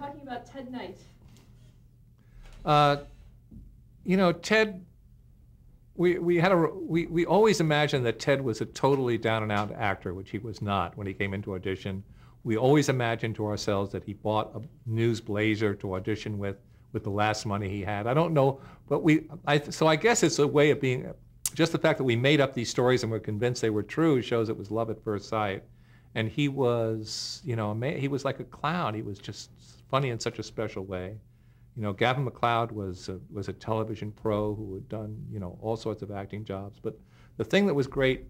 talking about Ted Knight. You know, Ted, we always imagined that Ted was a totally down and out actor, which he was not when he came into audition. We always imagined to ourselves that he bought a news blazer to audition with the last money he had. I don't know, but so I guess it's a way of being, just the fact that we made up these stories and were convinced they were true shows it was love at first sight. And he was, you know, he was like a clown. He was just funny in such a special way. You know, Gavin MacLeod was a television pro who had done, you know, all sorts of acting jobs. But the thing that was great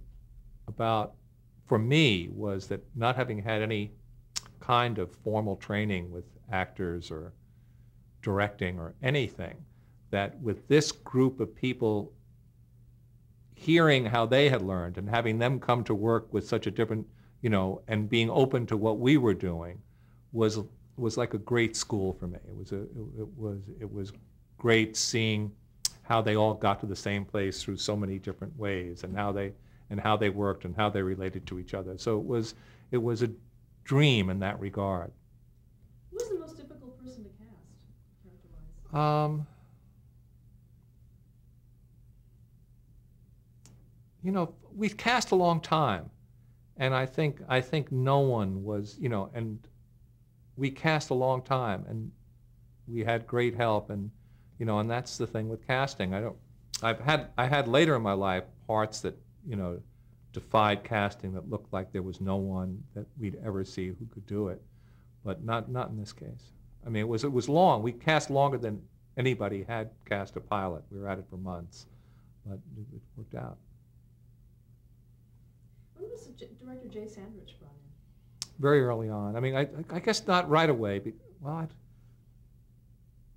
for me, was that not having had any kind of formal training with actors or directing or anything, that with this group of people, hearing how they had learned and having them come to work with such a different, you know, and being open to what we were doing, was like a great school for me. It was great seeing how they all got to the same place through so many different ways, and how they worked and how they related to each other. So it was a dream in that regard. Who was the most difficult person to cast, character-wise? You know, we've cast a long time, and I think no one was, you know, and we cast a long time, and we had great help, and you know, and that's the thing with casting. I had later in my life parts that, you know, defied casting, that looked like there was no one that we'd ever see who could do it, but not in this case. I mean, it was long. We cast longer than anybody had cast a pilot. We were at it for months, but it worked out. When was director Jay Sandrich brought in? Very early on. I mean, I guess not right away.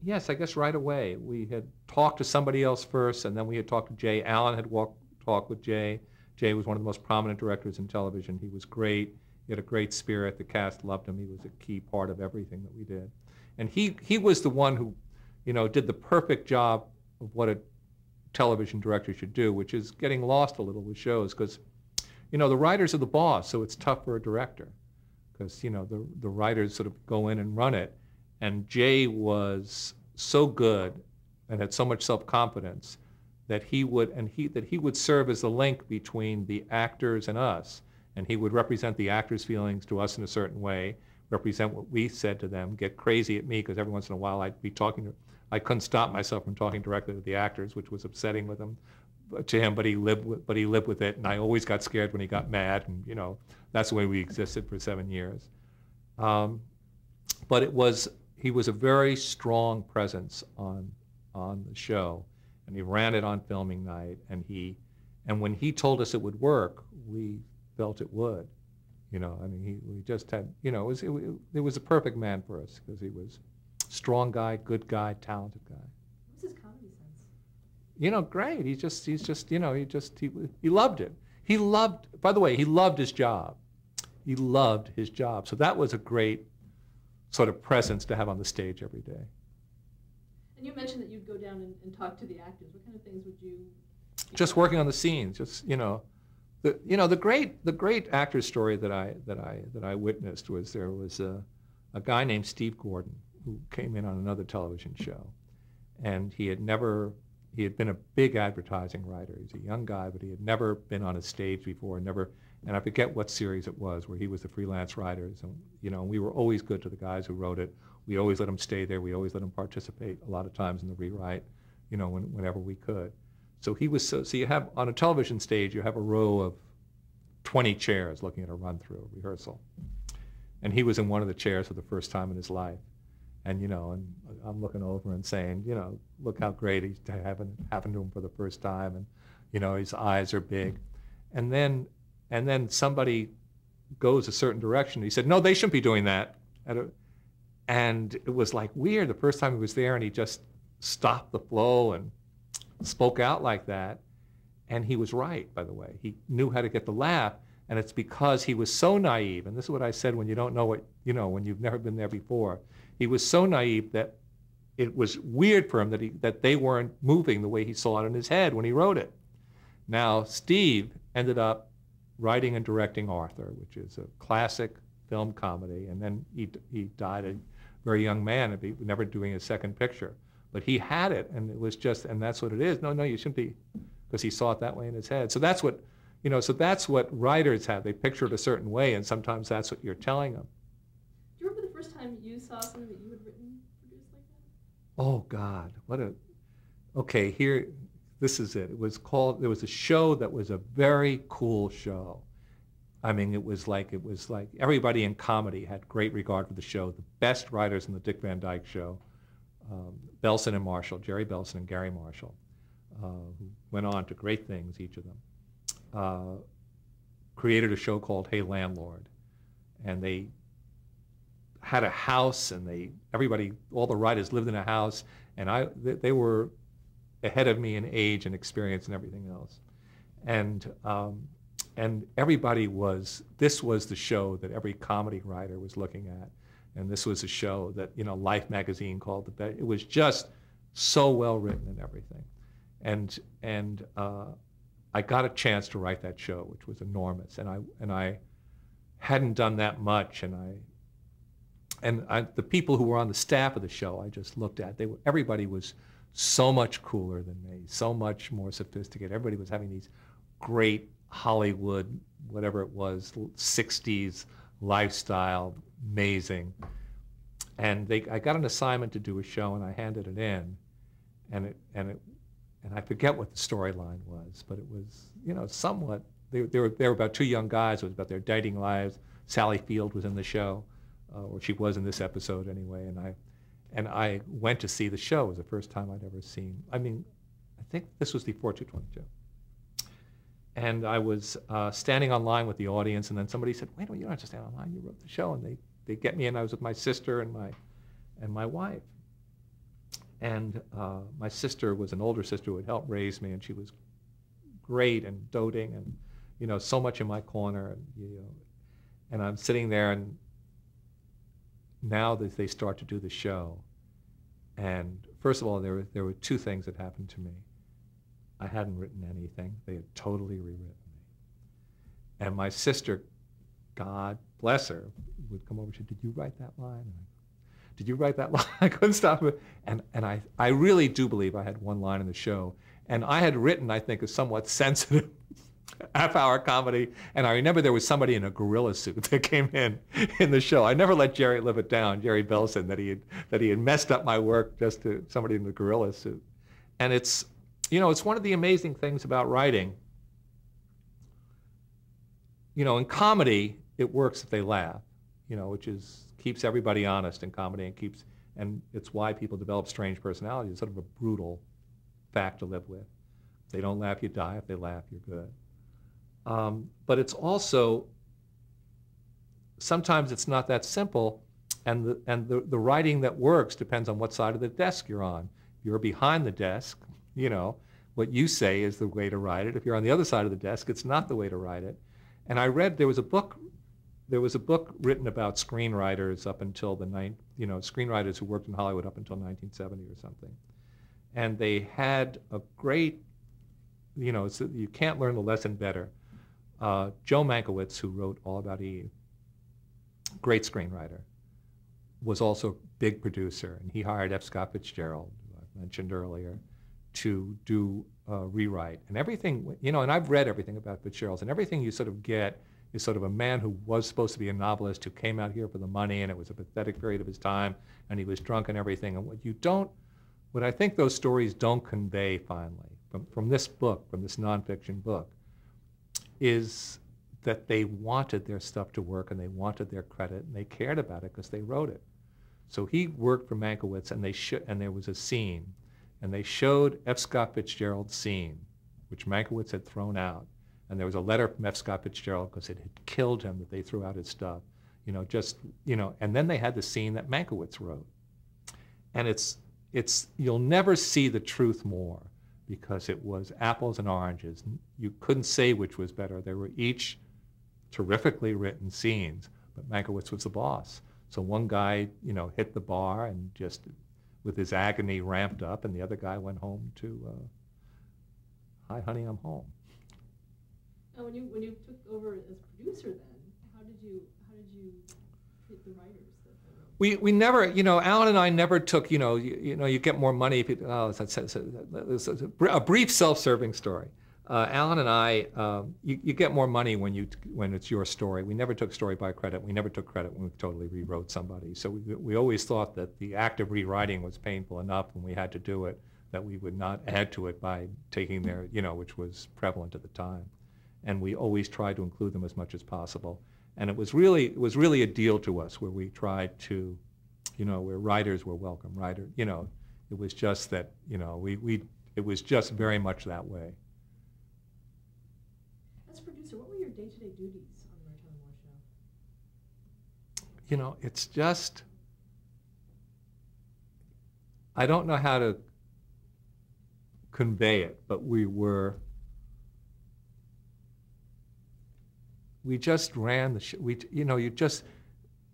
Yes, I guess right away. We had talked to somebody else first, and then we had talked to Jay. Alan had talked with Jay. Jay was one of the most prominent directors in television. He was great. He had a great spirit. The cast loved him. He was a key part of everything that we did. And he was the one who, you know, did the perfect job of what a television director should do, which is getting lost a little with shows, because, you know, the writers are the boss, so it's tough for a director, because, you know, the writers sort of go in and run it. And Jay was so good and had so much self-confidence that he would serve as the link between the actors and us, and he would represent the actors' feelings to us in a certain way, represent what we said to them, get crazy at me, because every once in a while I couldn't stop myself from talking directly to the actors, which was upsetting with him, to him, but he lived with it, and I always got scared when he got mad, and, you know, that's the way we existed for 7 years. But he was a very strong presence on the show, and he ran it on filming night, and when he told us it would work, we felt it would. You know, I mean, we just had, you know, it was a perfect man for us, because he was a strong guy, good guy, talented guy. What's his comedy sense? You know, great. He's just, you know, he loved it. By the way, he loved his job. He loved his job. So that was a great sort of presence to have on the stage every day. And you mentioned that you'd go down and talk to the actors. What kind of things would you? Just working on the scenes. Just, you know, the great actor story that I witnessed was, there was a guy named Steve Gordon who came in on another television show, and he had been a big advertising writer. He's a young guy, but he had never been on a stage before, and I forget what series it was, where he was the freelance writer. So, you know, we were always good to the guys who wrote it. We always let them stay there. We always let them participate a lot of times in the rewrite, you know, whenever we could. So so you have, on a television stage, you have a row of 20 chairs looking at a run-through rehearsal. And he was in one of the chairs for the first time in his life. And, you know, and I'm looking over and saying, you know, look how great he's happened to him for the first time. And, you know, his eyes are big. And then somebody goes a certain direction. He said, no, they shouldn't be doing that. And it was like weird the first time he was there, and he just stopped the flow and spoke out like that. And he was right, by the way. He knew how to get the laugh, and it's because he was so naive. And this is what I said, when you don't know what, you know, when you've never been there before. He was so naive that it was weird for him that they weren't moving the way he saw it in his head when he wrote it. Now, Steve ended up writing and directing Arthur, which is a classic film comedy, and then he died very young man and be never doing a second picture. But he had it, and it was just, and that's what it is. No, you shouldn't be, because he saw it that way in his head. So that's what, so that's what writers have. They picture it a certain way, and sometimes that's what you're telling them. Do you remember the first time you saw something that you had written, produced like that? Oh God, okay, here, this is it. There was a show that was a very cool show. I mean, it was like everybody in comedy had great regard for the show. The best writers in the Dick Van Dyke Show, Belson and Marshall, Jerry Belson and Gary Marshall, who went on to great things, each of them, created a show called Hey Landlord. And they had a house, and all the writers lived in a house, and they were ahead of me in age and experience and everything else. And everybody this was the show that every comedy writer was looking at. And this was a show that, Life magazine called the best. It was just so well written and everything. And I got a chance to write that show, which was enormous. And I hadn't done that much. The people who were on the staff of the show, I just looked at. Everybody was so much cooler than me, so much more sophisticated. Everybody was having these great Hollywood, whatever it was, 60s lifestyle, amazing. And I got an assignment to do a show, and I handed it in, and I forget what the storyline was, but it was, somewhat. They were about two young guys. It was about their dating lives. Sally Field was in the show, or she was in this episode anyway. And I went to see the show. It was the first time I'd ever seen. I mean, I think this was before 222. And I was standing online with the audience, and then somebody said, "Wait a minute, you don't have to stand online. You wrote the show." And they get me in. I was with my sister and my wife. And my sister was an older sister who had helped raise me, and she was great and doting, and so much in my corner. And I'm sitting there, and now that they start to do the show, and first of all, there were two things that happened to me. I hadn't written anything. They had totally rewritten me. And my sister, God bless her, would come over and say, "Did you write that line?" And did you write that line? I couldn't stop it. And I really do believe I had one line in the show. And I had written, I think, a somewhat sensitive half-hour comedy. And I remember there was somebody in a gorilla suit that came in the show. I never let Jerry live it down, Jerry Belson, that he had messed up my work just to somebody in the gorilla suit. And it's one of the amazing things about writing. In comedy, it works if they laugh, which keeps everybody honest in comedy, and it's why people develop strange personalities. It's sort of a brutal fact to live with. If they don't laugh, you die. If they laugh, you're good. But it's also, sometimes it's not that simple, and the writing that works depends on what side of the desk you're on. If you're behind the desk, what you say is the way to write it. If you're on the other side of the desk, it's not the way to write it. And I read there was a book written about screenwriters up until screenwriters who worked in Hollywood up until 1970 or something. And they had a great, you can't learn the lesson better. Joe Mankiewicz, who wrote All About Eve, great screenwriter, was also a big producer, and he hired F. Scott Fitzgerald, who I mentioned earlier, to do a rewrite. And everything, and I've read everything about Fitzgerald, and everything you sort of get is sort of a man who was supposed to be a novelist who came out here for the money, and it was a pathetic period of his time, and he was drunk and everything. And what I think those stories don't convey finally, from this book, from this nonfiction book, is that they wanted their stuff to work, and they wanted their credit, and they cared about it because they wrote it. So he worked for Mankiewicz, and there was a scene, and they showed F. Scott Fitzgerald's scene, which Mankiewicz had thrown out. And there was a letter from F. Scott Fitzgerald because it had killed him that they threw out his stuff. And then they had the scene that Mankiewicz wrote. And you'll never see the truth more because it was apples and oranges. You couldn't say which was better. They were each terrifically written scenes, but Mankiewicz was the boss. So one guy, hit the bar and just with his agony ramped up, and the other guy went home to, "Hi, honey, I'm home." When you took over as producer, then how did you treat the writers that wrote? We never, Alan and I never took, you get more money if you, oh, it's a brief self-serving story. Alan and I, you get more money when it's your story. We never took story by credit. We never took credit when we totally rewrote somebody. So we always thought that the act of rewriting was painful enough when we had to do it, that we would not add to it by taking their, which was prevalent at the time. And we always tried to include them as much as possible. And it was really a deal to us where we tried to, where writers were welcome. It was just that, it was just very much that way. As producer, what were your day-to-day duties on the Mary Tyler Moore Show? It's just, I don't know how to convey it, but we just ran the show.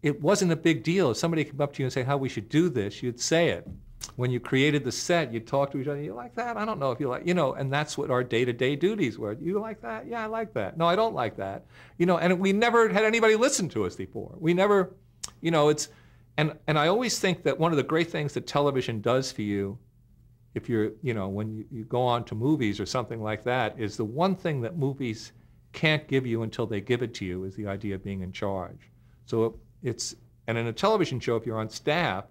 It wasn't a big deal. If somebody came up to you and say how we should do this, you'd say it. When you created the set, you'd talk to each other. You like that? I don't know if you like, and that's what our day-to-day duties were. You like that? Yeah, I like that. No, I don't like that. And we never had anybody listen to us before. We never, and I always think that one of the great things that television does for you, if you're, when you go on to movies or something like that, is the one thing that movies can't give you until they give it to you is the idea of being in charge. So and in a television show, if you're on staff,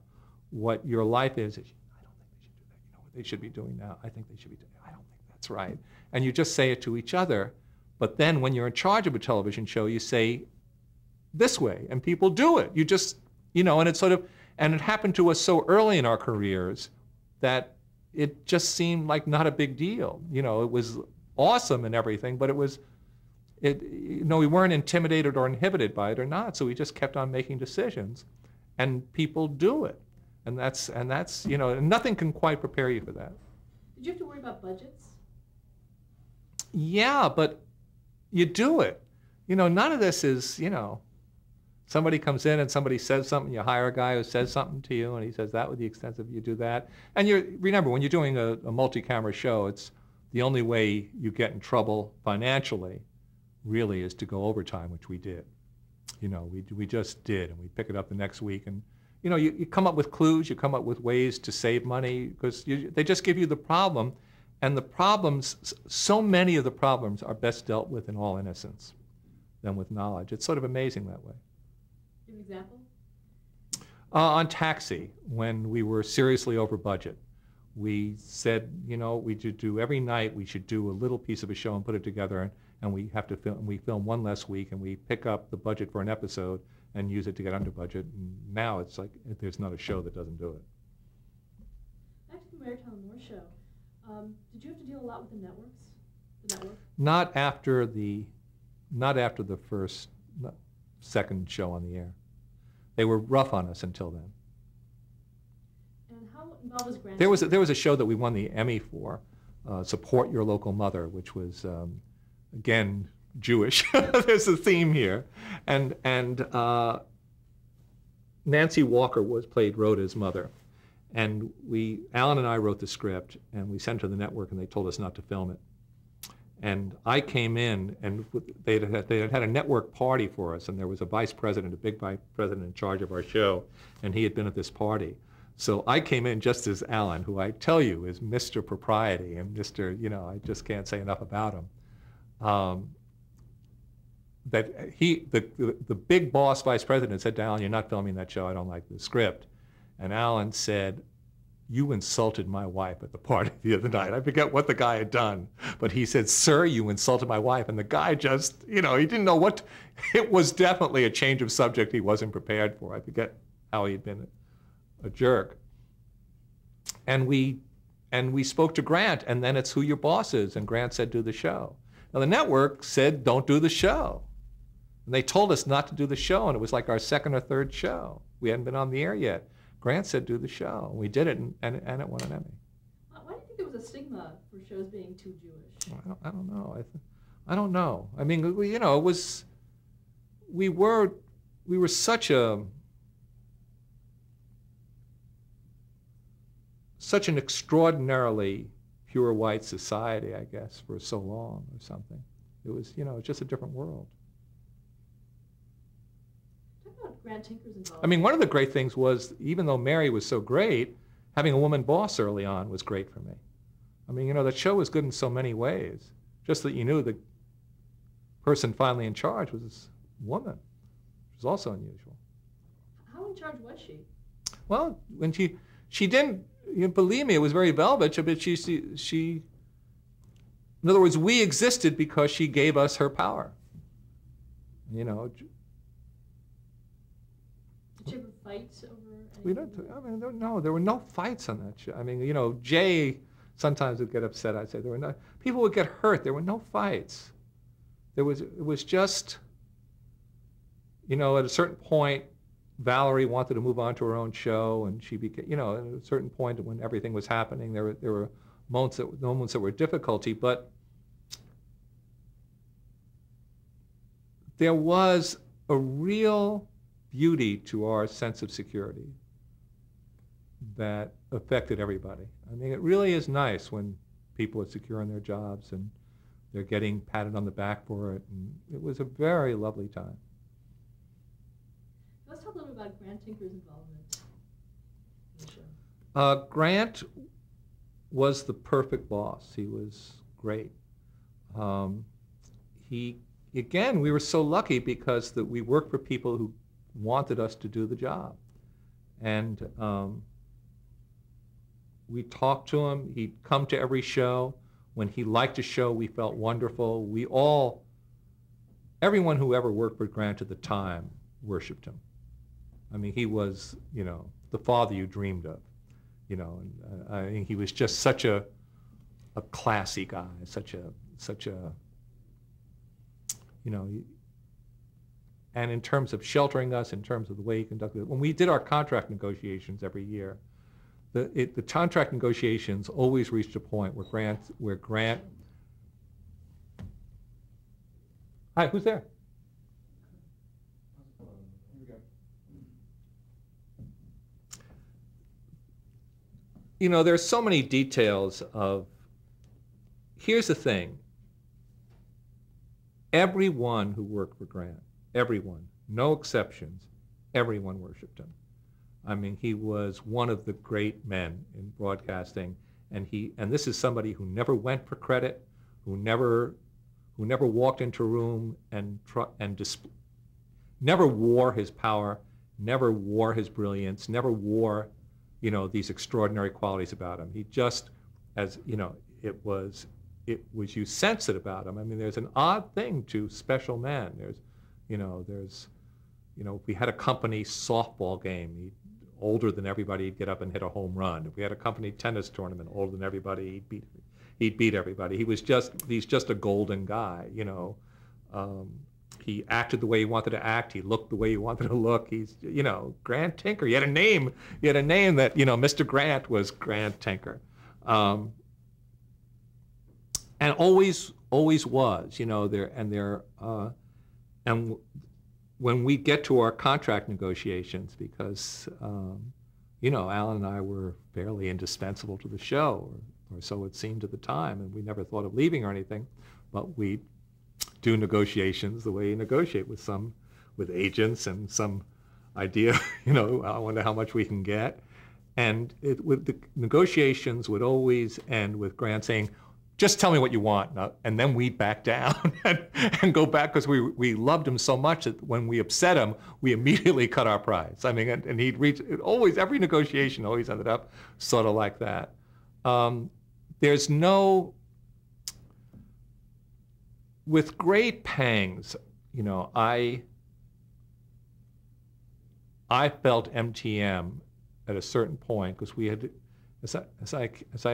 what your life is, I don't think they should do that. What they should be doing now, I think they should be doing, I don't think that's right. And you just say it to each other. But then when you're in charge of a television show, you say this way, and people do it. You just, and it's sort of, and it happened to us so early in our careers that it just seemed like not a big deal. It was awesome and everything, but we weren't intimidated or inhibited by it or not, so we just kept on making decisions, and people do it, and that's and nothing can quite prepare you for that. Did you have to worry about budgets? Yeah, but you do it. None of this is, somebody comes in and somebody says something, you hire a guy who says something to you, and he says that with the extent of you do that. And remember, when you're doing a multi-camera show, it's the only way you get in trouble financially really is to go overtime, which we did. We just did, and we pick it up the next week. And, you come up with clues, you come up with ways to save money, because they just give you the problem. And the problems, so many of the problems are best dealt with in all innocence than with knowledge. It's sort of amazing that way. Give an example? On Taxi, when we were seriously over budget, we said, we should do every night, we should do a little piece of a show and put it together, and we have to film. We film one less week, and we pick up the budget for an episode and use it to get under budget. And now it's like there's not a show that doesn't do it. Back to the Mary Tyler Moore Show. Did you have to deal a lot with the networks? The network? Not after the second show on the air. They were rough on us until then. And how involved was Grant? There was a show that we won the Emmy for, Support Your Local Mother, which was again Jewish. There's a theme here, and Nancy Walker played Rhoda's mother, and Alan and I wrote the script, and we sent it to the network, and they told us not to film it. And I came in, and they had a network party for us, and there was a vice president, a big vice president in charge of our show, and he had been at this party. So I came in just as Alan, who I tell you is Mr. Propriety and Mr., I just can't say enough about him. That the big boss vice president said to Alan, "You're not filming that show, I don't like the script." And Alan said, "You insulted my wife at the party the other night." I forget what the guy had done, but he said, "Sir, you insulted my wife." And the guy just, he didn't know what, it was definitely a change of subject he wasn't prepared for. I forget how he had been a jerk. And we spoke to Grant, and then it's who your boss is, and Grant said, "Do the show." Now the network said, "Don't do the show." And they told us not to do the show, and it was like our second or third show. We hadn't been on the air yet. Grant said, "Do the show." We did it, and it won an Emmy. Why do you think there was a stigma for shows being too Jewish? I don't know. I don't know. I mean, it was, we were such an extraordinarily pure white society, I guess, for so long or something. It was, just a different world. Talk about Grant Tinker's involvement? I mean, one of the great things was, even though Mary was so great, having a woman boss early on was great for me. I mean, that show was good in so many ways. Just that you knew the person finally in charge was this woman, which was also unusual. How in charge was she? Well, when she didn't, believe me, it was very velvet, but she, in other words, we existed because she gave us her power. Did you ever fight over anything? We don't, I mean, there were no fights on that show. I mean, Jay sometimes would get upset. I'd say people would get hurt. There were no fights. It was just, at a certain point, Valerie wanted to move on to her own show, and she became, at a certain point when everything was happening, there were moments that were difficulty, but there was a real beauty to our sense of security that affected everybody. I mean, it really is nice when people are secure in their jobs and they're getting patted on the back for it, and it was a very lovely time. Let's talk a little bit about Grant Tinker's involvement in the show. Grant was the perfect boss. He was great. We were so lucky because we worked for people who wanted us to do the job. And we talked to him. He'd come to every show. When he liked a show, we felt wonderful. Everyone who ever worked for Grant at the time worshipped him. I mean, he was, the father you dreamed of, and I think he was just such a classy guy, such a, and in terms of sheltering us, in terms of the way he conducted it. When we did our contract negotiations every year, the contract negotiations always reached a point where Grant. Hi, who's there? There's so many details of, here's the thing. Everyone who worked for Grant, everyone, no exceptions, everyone worshipped him. I mean, he was one of the great men in broadcasting, and this is somebody who never went for credit, who never walked into a room never wore his power, never wore his brilliance, never wore these extraordinary qualities about him. He just, it was you sense it about him. I mean, there's an odd thing to special men. If we had a company softball game, older than everybody, he'd get up and hit a home run. If we had a company tennis tournament, older than everybody, he'd beat everybody. He's just a golden guy, He acted the way he wanted to act. He looked the way he wanted to look. He's, Grant Tinker. He had a name. He had a name that, Mr. Grant was Grant Tinker, and always was. And when we get to our contract negotiations, because Alan and I were fairly indispensable to the show, or so it seemed at the time, and we never thought of leaving or anything, but we do negotiations the way you negotiate with agents and some idea, I wonder how much we can get. And the negotiations would always end with Grant saying, just tell me what you want, and then we'd back down and go back, because we loved him so much that when we upset him, we immediately cut our price. I mean, and he'd reach, every negotiation always ended up sort of like that. With great pangs, I felt MTM at a certain point, because we had, as I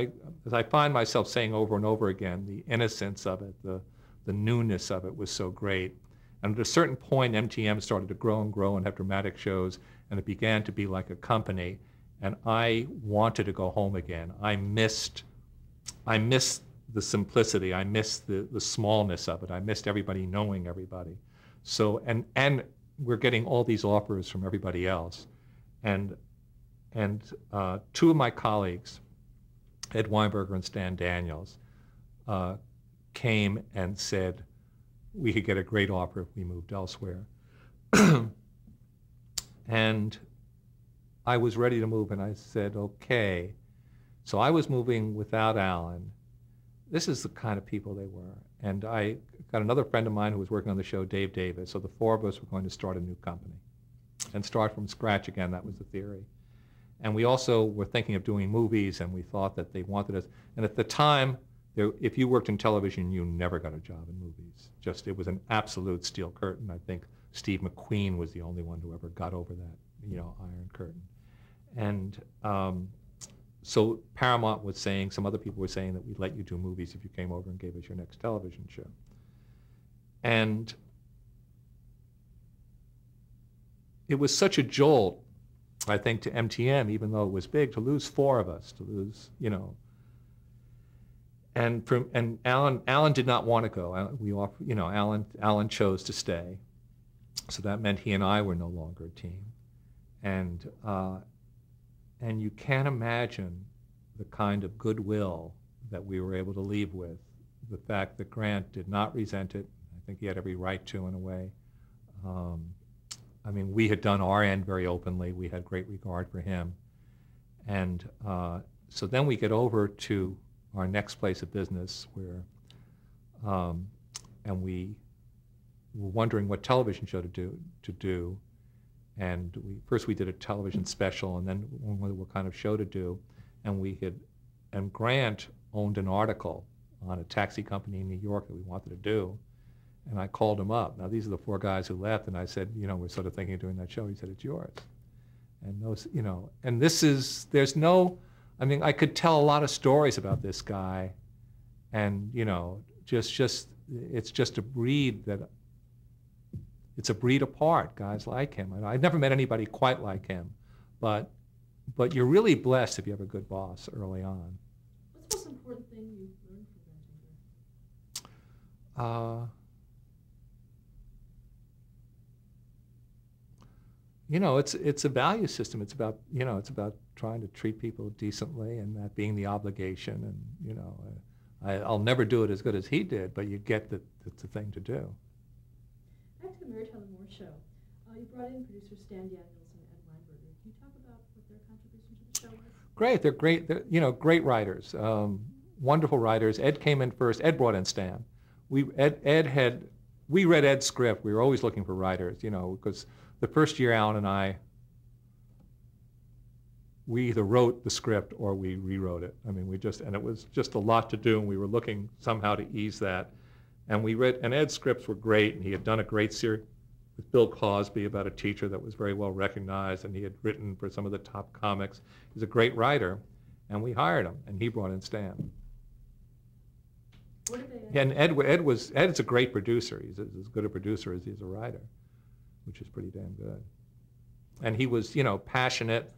find myself saying over and over again, the innocence of it, the newness of it was so great. And at a certain point, MTM started to grow and grow and have dramatic shows, and it began to be like a company. And I wanted to go home again. I missed the simplicity. I missed the smallness of it. I missed everybody knowing everybody. So, and we're getting all these offers from everybody else. And two of my colleagues, Ed Weinberger and Stan Daniels, came and said we could get a great offer if we moved elsewhere. And I was ready to move, and I said, okay. So I was moving without Alan. This is the kind of people they were. And I got another friend of mine who was working on the show, Dave Davis. So the four of us were going to start a new company and start from scratch again. That was the theory. And we also were thinking of doing movies, and we thought that they wanted us. And at the time, if you worked in television, you never got a job in movies. Just, it was an absolute steel curtain. I think Steve McQueen was the only one who ever got over that, iron curtain. And so Paramount was saying, some other people were saying that we'd let you do movies if you came over and gave us your next television show. And it was such a jolt, I think, to MTM, even though it was big, to lose four of us, to lose, And Alan did not want to go. Alan chose to stay, so that meant he and I were no longer a team. And you can't imagine the kind of goodwill that we were able to leave with. The fact that Grant did not resent it. I think he had every right to, in a way. We had done our end very openly. We had great regard for him. And so then we get over to our next place of business where, and we were wondering what television show to do. And first we did a television special, and then what kind of show to do. And Grant owned an article on a taxi company in New York that we wanted to do. And I called him up. Now, these are the four guys who left, and I said, we're sort of thinking of doing that show. He said, it's yours. And those, and there's no, I could tell a lot of stories about this guy, and, it's just a breed that, it's a breed apart, guys like him. And I've never met anybody quite like him, but you're really blessed if you have a good boss early on. What's the most important thing you've learned from Grant? It's a value system. It's about trying to treat people decently, and that being the obligation. And I'll never do it as good as he did, but you get that it's the thing to do. Back to the Mary Tyler Moore Show. You brought in producers Stan Daniels and Ed Weinberger. Can you talk about what their contribution to the show was? Great. They're great. They're great writers, wonderful writers. Ed came in first. Ed brought in Stan. We read Ed's script. We were always looking for writers, because the first year Alan and I, we either wrote the script or we rewrote it. And it was just a lot to do, and we were looking somehow to ease that. And and Ed's scripts were great, and he had done a great series with Bill Cosby about a teacher that was very well recognized, and he had written for some of the top comics. He's a great writer, and we hired him, and he brought in Stan. What did they And Ed's a great producer. He's as good a producer as he's a writer, which is pretty damn good. And he was, passionate,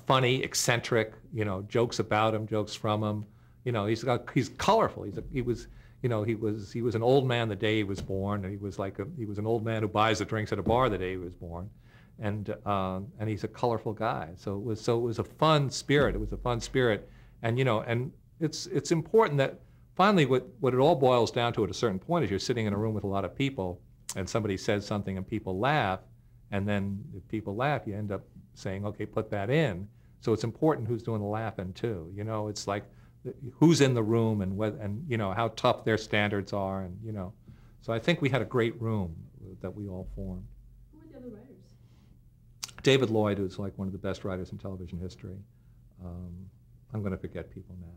funny, eccentric, jokes about him, jokes from him. He's colorful. He was an old man the day he was born, and he was an old man who buys the drinks at a bar the day he was born, and he's a colorful guy. So it was a fun spirit. It was a fun spirit, and and it's important that finally what it all boils down to at a certain point is you're sitting in a room with a lot of people, and somebody says something and people laugh, and then if people laugh, you end up saying, okay, put that in. So it's important who's doing the laughing too. It's like who's in the room and how tough their standards are, and So I think we had a great room that we all formed. Who were the other writers? David Lloyd, who's like one of the best writers in television history. I'm going to forget people now,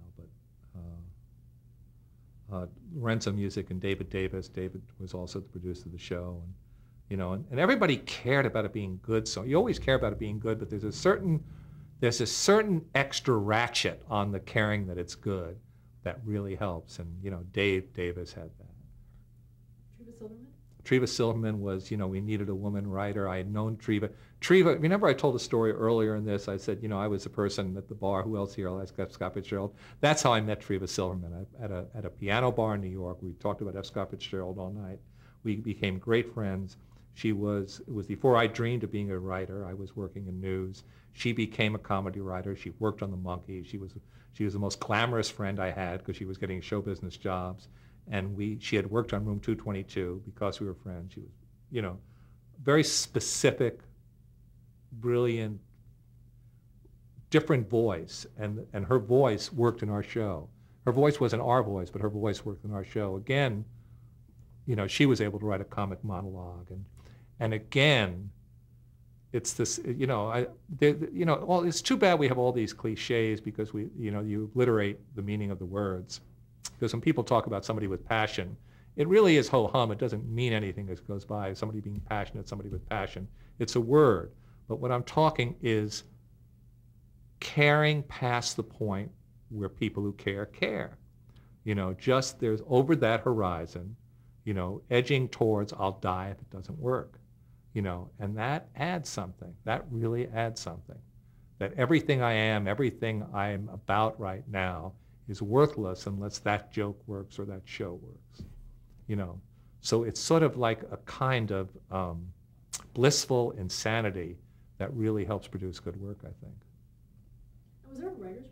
but Lorenzo Music and David Davis. David was also the producer of the show, and everybody cared about it being good. So you always care about it being good, but there's a certain extra ratchet on the caring that it's good that really helps, and Dave Davis had that. Treva Silverman? Treva Silverman was, we needed a woman writer. I had known Treva. Remember I told a story earlier in this, I said, I was a person at the bar, who else here? I'll ask F. Scott Fitzgerald. That's how I met Treva Silverman. At a piano bar in New York. We talked about F. Scott Fitzgerald all night. We became great friends. It was before I dreamed of being a writer. I was working in news. She became a comedy writer. She worked on The Monkey. She was the most glamorous friend I had because she was getting show business jobs. And she had worked on Room 222 because we were friends. She was, very specific brilliant, different voice, and her voice worked in our show. Her voice wasn't our voice, but her voice worked in our show. Again, you know, she was able to write a comic monologue, and again, it's this, you know, well, it's too bad we have all these cliches because you obliterate the meaning of the words. Because when people talk about somebody with passion, it really is ho-hum. It doesn't mean anything as it goes by. Somebody being passionate, somebody with passion. It's a word. But what I'm talking is caring past the point where people who care. You know, just there's over that horizon, you know, edging towards I'll die if it doesn't work. You know, and that adds something. That really adds something. That everything I am, everything I'm about right now is worthless unless that joke works or that show works. You know, so it's sort of like a kind of blissful insanity that really helps produce good work, I think. And was there a writer's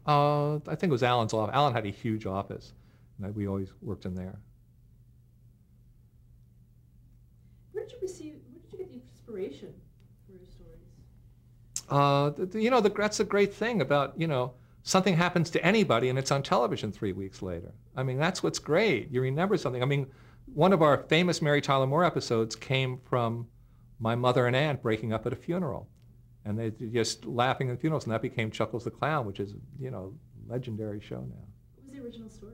room? I think it was Alan's office. Alan had a huge office, and we always worked in there. Where did you get the inspiration for your stories? You know, that's the great thing about, you know, something happens to anybody and it's on television 3 weeks later. I mean, that's what's great. You remember something. I mean, one of our famous Mary Tyler Moore episodes came from my mother and aunt breaking up at a funeral. And they just laughing at funerals, and that became Chuckles the Clown, which is, you know, legendary show now. What was the original story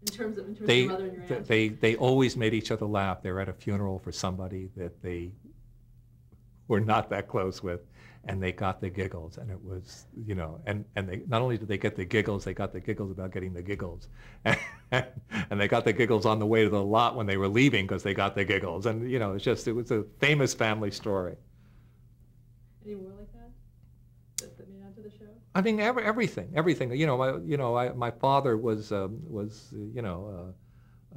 in terms of your mother and your aunt? They always made each other laugh. They were at a funeral for somebody that they were not that close with, and they got the giggles, and it was, you know, and they not only did they get the giggles, they got the giggles about getting the giggles, and they got the giggles on the way to the lot when they were leaving because they got the giggles, and you know, it was a famous family story. Any more like that made onto the show? I mean, everything. You know, my father was you know,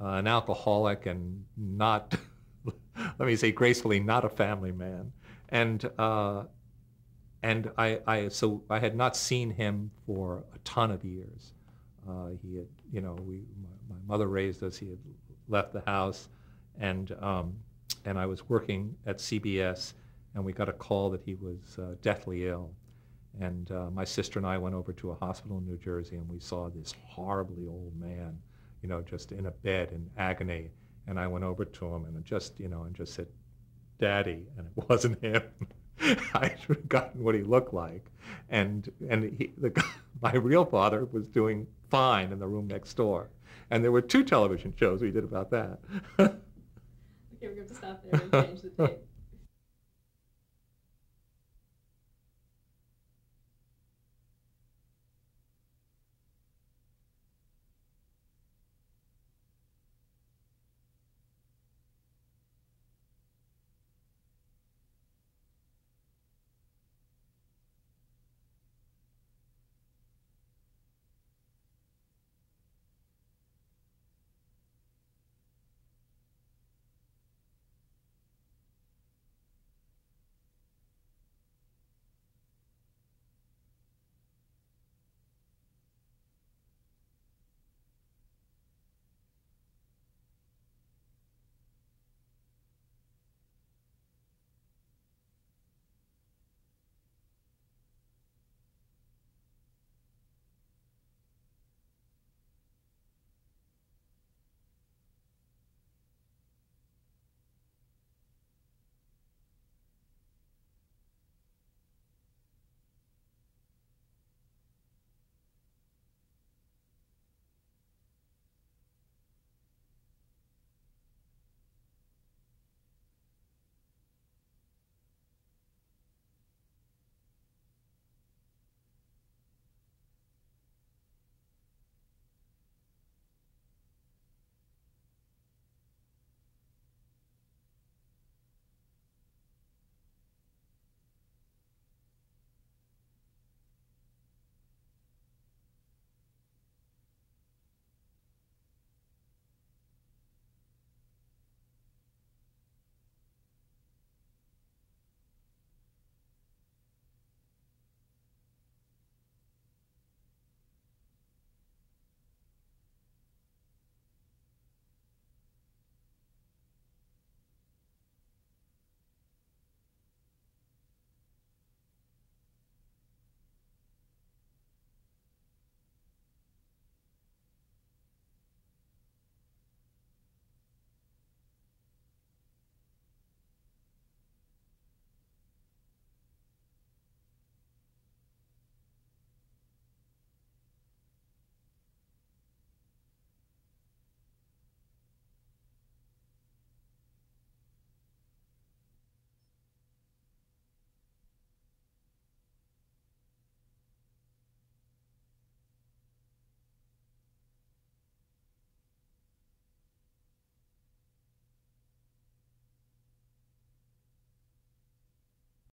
an alcoholic and not, let me say gracefully, not a family man, and so I had not seen him for a ton of years. He had, you know, my mother raised us. He had left the house, and I was working at CBS, and we got a call that he was deathly ill. And my sister and I went over to a hospital in New Jersey, and we saw this horribly old man, you know, just in a bed in agony. And I went over to him and just said, "Daddy," and it wasn't him. I had forgotten what he looked like, and my real father was doing fine in the room next door. And there were 2 television shows we did about that. Okay, we're going to stop there and change the tape.